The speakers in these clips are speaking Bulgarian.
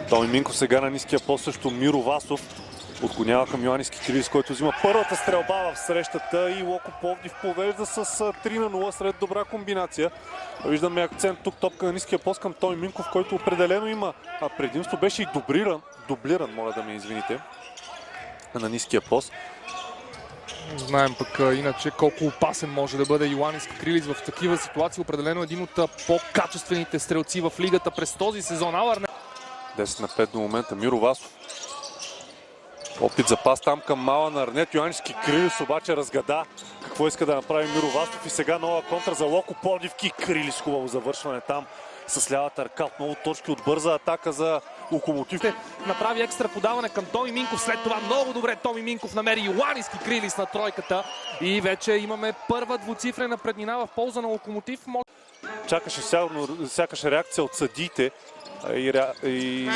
Томи Минков сега на ниския пост срещу Миро Васов. Отклонява към Йоанниски Крилис, който взима първата стрелба в срещата и Локо Пловдив повежда с 3-0 след добра комбинация. Виждаме акцент тук, топка на ниския пост към Томи Минков, който определено има предимство. Беше и дублиран, моля да ме извините, на ниския пост. Знаем пък иначе колко опасен може да бъде Йоанниски Крилис в такива ситуации. Определено един от по-качествените стрелци в лигата през този сезон. 10 на 5 до момента. Миро Васов. Опит за пас там към Малан Арнет. Йоанниски Крилис обаче разгада какво иска да направи Миро Васов и сега нова контра за Локо Пловдив. Крилис, хубаво завършване там с лявата ръка. Отново точки от бърза атака за Локомотив. Направи екстра подаване към Томи Минков. След това много добре Томи Минков намери Йоанниски Крилис на тройката. И вече имаме първа двуцифрена преднина в полза на Локомотив. Чакаше сякаш реакция от съдиите. И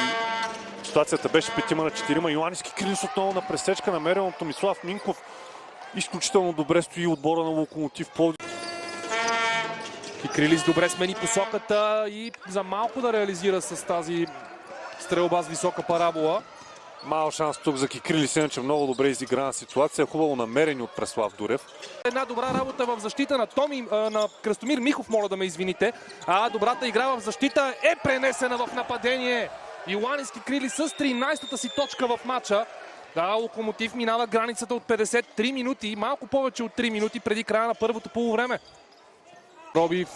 ситуацията беше 5 на 4. Йоанниски Крилис отново на пресечка, намерен от Томислав Минков. Изключително добре стои отбора на Локомотив Пловдив. Крилис добре смени посоката и за малко да реализира с тази стрелба с висока парабола. Мал шанс тук за Крилис, иначе много добре изиграна ситуация. Хубаво намерени от Преслав Дурев. Една добра работа в защита на Кръстомир Михов, моля да ме извините. Добрата игра в защита е пренесена в нападение. Йоанниски Крилис с 13-та си точка в матча. Локомотив минава границата от 53 минути, малко повече от 3 минути преди края на първото полувреме. Пробив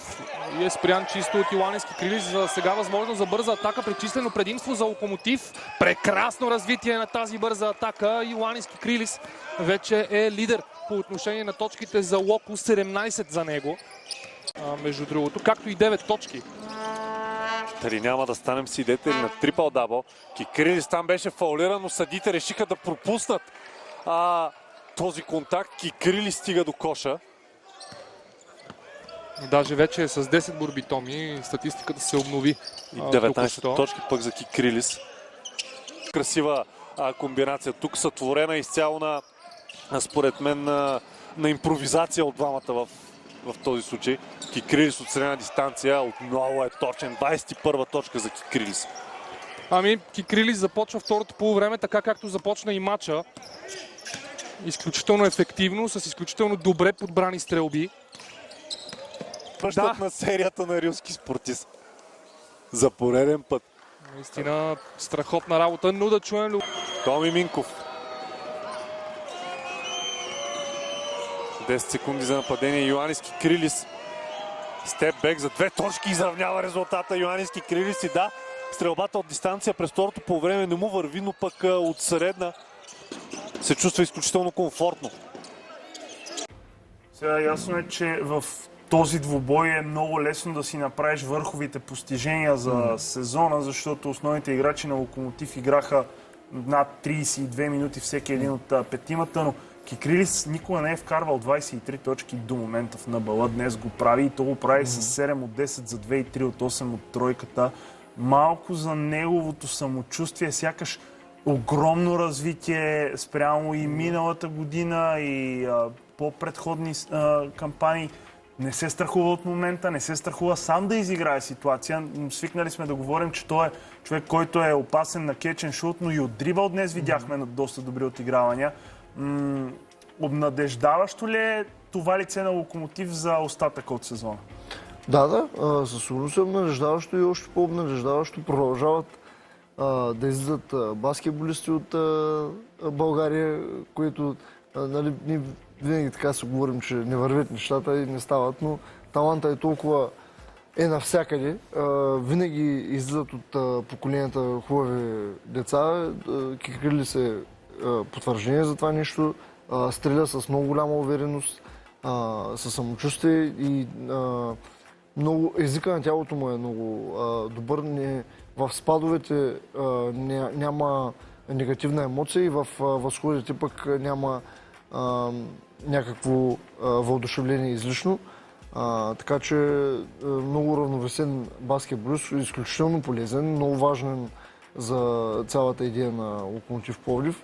е спрян чисто от Йоанниски Крилис. За сега възможно за бърза атака, причислено предимство за Локомотив. Прекрасно развитие на тази бърза атака. Йоанниски Крилис вече е лидер по отношение на точките за Локо, 17 за него. Между другото, както и 9 точки. Дали няма да станем свидетели на трипъл дабъл. Крилис там беше фаулиран, но съдите решиха да пропуснат този контакт. Крилис стига до коша. Даже вече е с 10 борби Томи, статистиката се обнови. И 19 точки пък за Крилис. Красива комбинация. Тук сътворена изцяло според мен на импровизация от двамата в този случай. Крилис от средна дистанция отново е точен. 21-а точка за Крилис. Крилис започва второто полувреме така както започна и матча. Изключително ефективно, с изключително добре подбрани стрелби. Връщат на серията на рилски спортист. За пореден път. Наистина страхотна работа, но да чуем Томи Минков. 10 секунди за нападение. Йоанниски Крилис. Степбек за 2 точки изравнява резултата. Йоанниски Крилис и стрелбата от дистанция през второто по време не му върви, но пък от средна се чувства изключително комфортно. Сега ясно е, че в този двубой е много лесно да си направиш върховите постижения за сезона, защото основните играчи на Локомотив играха над 32 минути всеки един от петимата, но Крилис никога не е вкарвал 23 точки до момента в НБЛ. Днес го прави и то го прави с 7 от 10 за 2 и 3 от 8 от тройката. Малко за неговото самочувствие, сякаш огромно развитие спрямо и миналата година и по-предходни кампании. Не се страхува от момента, не се страхува сам да изиграе ситуация. Свикнали сме да говорим, че той е човек, който е опасен на кетчен шут, но и от дрибъл днес видяхме на доста добри отигравания. Обнадеждаващо ли е това лице на Локомотив за остатъка от сезона? Да, със сигурност е обнадеждаващо и още по-обнадеждаващо продължават да излизат баскетболисти от България, които ние винаги така се говорим, че не вървят нещата и не стават, но таланта е толкова навсякъде. Винаги излизат от поколенията хубави деца. Крилис е потвърждение за това нещо. Стреля с много голяма увереност, със самочувствие и езика на тялото му е много добър. В спадовете няма негативна емоция и в възходите пък няма някакво въодушевление излишно. Така че много равновесен баскетболист, изключително полезен, много важен за цялата идея на Локомотив Пловдив.